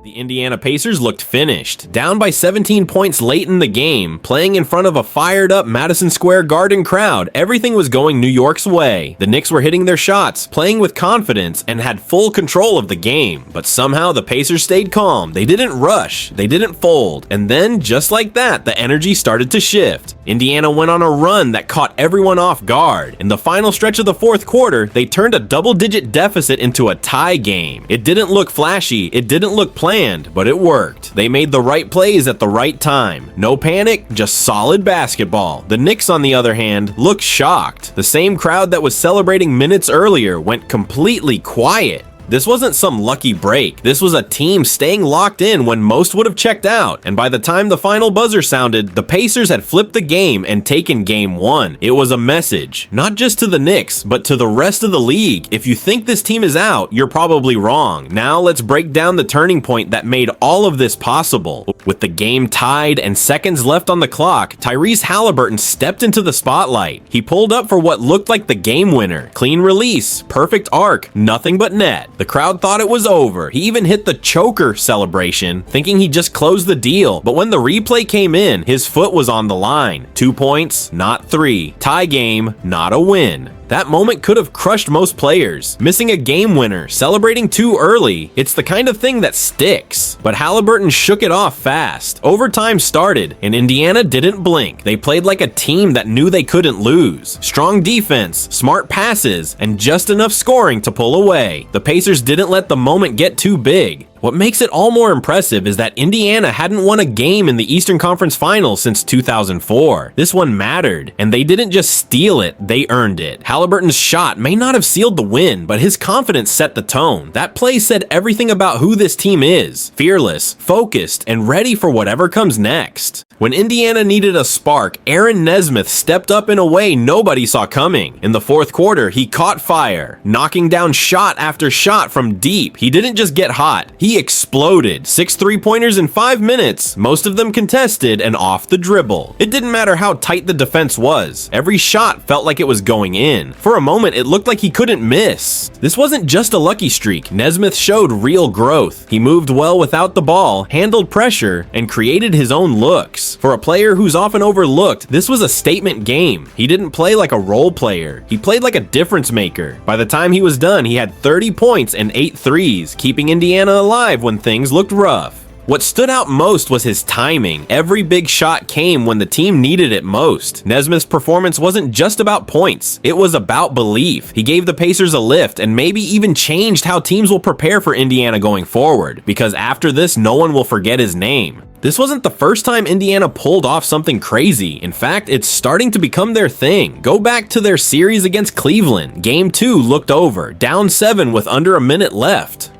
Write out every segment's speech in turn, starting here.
The Indiana Pacers looked finished, down by 17 points late in the game, playing in front of a fired-up Madison Square Garden crowd. Everything was going New York's way. The Knicks were hitting their shots, playing with confidence, and had full control of the game. But somehow the Pacers stayed calm. They didn't rush, they didn't fold, and then, just like that, the energy started to shift. Indiana went on a run that caught everyone off guard. In the final stretch of the fourth quarter, they turned a double-digit deficit into a tie game. It didn't look flashy, it didn't look planned, but it worked. They made the right plays at the right time. No panic, just solid basketball. The Knicks, on the other hand, looked shocked. The same crowd that was celebrating minutes earlier went completely quiet. This wasn't some lucky break. This was a team staying locked in when most would have checked out, and by the time the final buzzer sounded, the Pacers had flipped the game and taken game one. It was a message, not just to the Knicks, but to the rest of the league. If you think this team is out, you're probably wrong. Now let's break down the turning point that made all of this possible. With the game tied and seconds left on the clock, Tyrese Haliburton stepped into the spotlight. He pulled up for what looked like the game winner. Clean release, perfect arc, nothing but net. The crowd thought it was over. He even hit the choker celebration, thinking he just closed the deal. But when the replay came in, his foot was on the line. 2 points, not 3. Tie game, not a win. That moment could have crushed most players. Missing a game winner, celebrating too early, it's the kind of thing that sticks. But Haliburton shook it off fast. Overtime started, and Indiana didn't blink. They played like a team that knew they couldn't lose. Strong defense, smart passes, and just enough scoring to pull away. The Pacers didn't let the moment get too big. What makes it all more impressive is that Indiana hadn't won a game in the Eastern Conference Finals since 2004. This one mattered, and they didn't just steal it, they earned it. Haliburton's shot may not have sealed the win, but his confidence set the tone. That play said everything about who this team is: fearless, focused, and ready for whatever comes next. When Indiana needed a spark, Aaron Nesmith stepped up in a way nobody saw coming. In the fourth quarter, he caught fire, knocking down shot after shot from deep. He didn't just get hot, he exploded. 6 3-pointers in 5 minutes, most of them contested and off the dribble. It didn't matter how tight the defense was. Every shot felt like it was going in. For a moment, it looked like he couldn't miss. This wasn't just a lucky streak. Nesmith showed real growth. He moved well without the ball, handled pressure, and created his own looks. For a player who's often overlooked, this was a statement game. He didn't play like a role player. He played like a difference maker. By the time he was done, he had 30 points and 8 threes, keeping Indiana alive when things looked rough. What stood out most was his timing. Every big shot came when the team needed it most. Nesmith's performance wasn't just about points, it was about belief. He gave the Pacers a lift and maybe even changed how teams will prepare for Indiana going forward, because after this, no one will forget his name. This wasn't the first time Indiana pulled off something crazy. In fact, it's starting to become their thing. Go back to their series against Cleveland. Game 2 looked over, down 7 with under a minute left.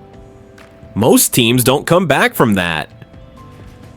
Most teams don't come back from that.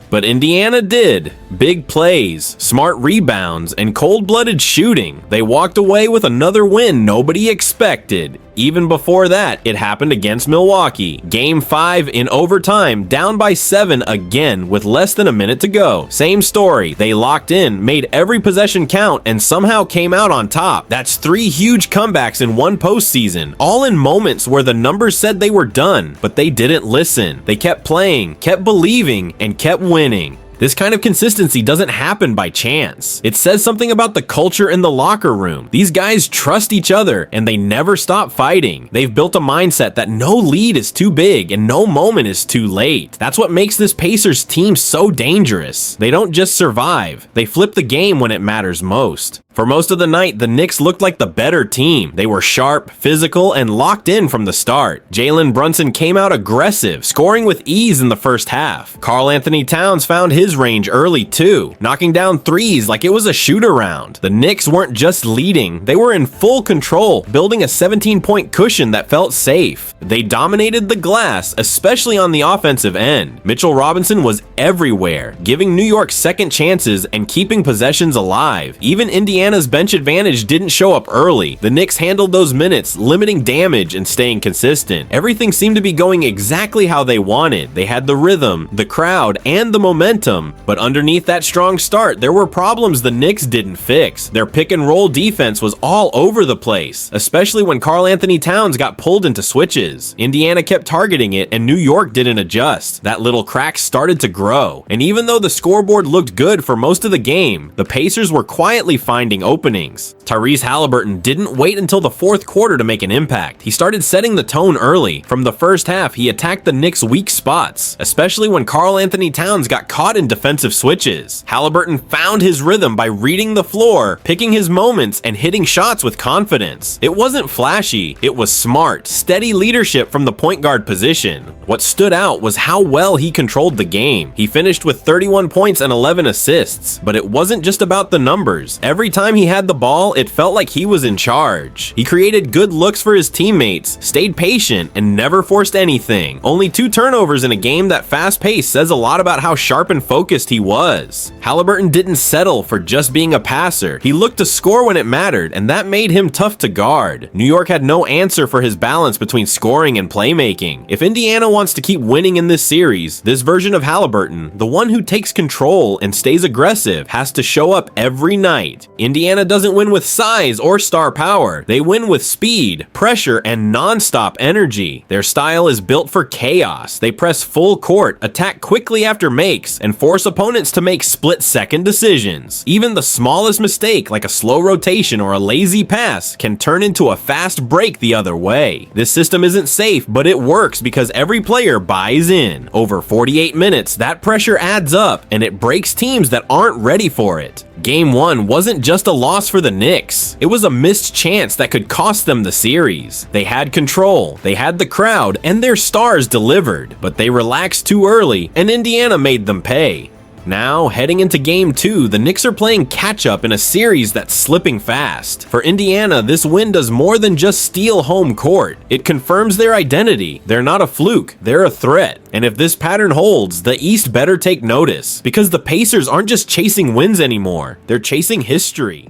But Indiana did. Big plays, smart rebounds, and cold-blooded shooting. They walked away with another win nobody expected. Even before that, it happened against Milwaukee. Game 5 in overtime, down by 7 again with less than a minute to go. Same story. They locked in, made every possession count, and somehow came out on top. That's 3 huge comebacks in one postseason, all in moments where the numbers said they were done, but they didn't listen. They kept playing, kept believing, and kept winning. This kind of consistency doesn't happen by chance. It says something about the culture in the locker room. These guys trust each other and they never stop fighting. They've built a mindset that no lead is too big and no moment is too late. That's what makes this Pacers team so dangerous. They don't just survive, they flip the game when it matters most. For most of the night, the Knicks looked like the better team. They were sharp, physical, and locked in from the start. Jalen Brunson came out aggressive, scoring with ease in the first half. Karl Anthony Towns found his range early too, knocking down threes like it was a shoot-around. The Knicks weren't just leading, they were in full control, building a 17-point cushion that felt safe. They dominated the glass, especially on the offensive end. Mitchell Robinson was everywhere, giving New York second chances and keeping possessions alive. Even Indiana's bench advantage didn't show up early. The Knicks handled those minutes, limiting damage and staying consistent. Everything seemed to be going exactly how they wanted. They had the rhythm, the crowd, and the momentum, momentum. But underneath that strong start, there were problems the Knicks didn't fix. Their pick and roll defense was all over the place, especially when Karl Anthony Towns got pulled into switches. Indiana kept targeting it and New York didn't adjust. That little crack started to grow. And even though the scoreboard looked good for most of the game, the Pacers were quietly finding openings. Tyrese Haliburton didn't wait until the fourth quarter to make an impact. He started setting the tone early. From the first half, he attacked the Knicks' weak spots, especially when Karl Anthony Towns got caught in defensive switches. Haliburton found his rhythm by reading the floor, picking his moments, and hitting shots with confidence. It wasn't flashy, it was smart, steady leadership from the point guard position. What stood out was how well he controlled the game. He finished with 31 points and 11 assists, but it wasn't just about the numbers. Every time he had the ball, it felt like he was in charge. He created good looks for his teammates, stayed patient, and never forced anything. Only 2 turnovers in a game that fast-paced says a lot about how sharp and focused he was. Haliburton didn't settle for just being a passer. He looked to score when it mattered, and that made him tough to guard. New York had no answer for his balance between scoring and playmaking. If Indiana wants to keep winning in this series, this version of Haliburton, the one who takes control and stays aggressive, has to show up every night. Indiana doesn't win with size or star power. They win with speed, pressure, and non-stop energy. Their style is built for chaos. They press full court, attack quickly after makes, and force opponents to make split-second decisions. Even the smallest mistake, like a slow rotation or a lazy pass, can turn into a fast break the other way. This system isn't safe, but it works because every player buys in. Over 48 minutes, that pressure adds up, and it breaks teams that aren't ready for it. Game 1 wasn't just a loss for the Knicks. It was a missed chance that could cost them the series. They had control, they had the crowd, and their stars delivered, but they relaxed too early, and Indiana made them pay. Now, heading into Game 2, the Knicks are playing catch-up in a series that's slipping fast. For Indiana, this win does more than just steal home court. It confirms their identity. They're not a fluke, they're a threat. And if this pattern holds, the East better take notice, because the Pacers aren't just chasing wins anymore, they're chasing history.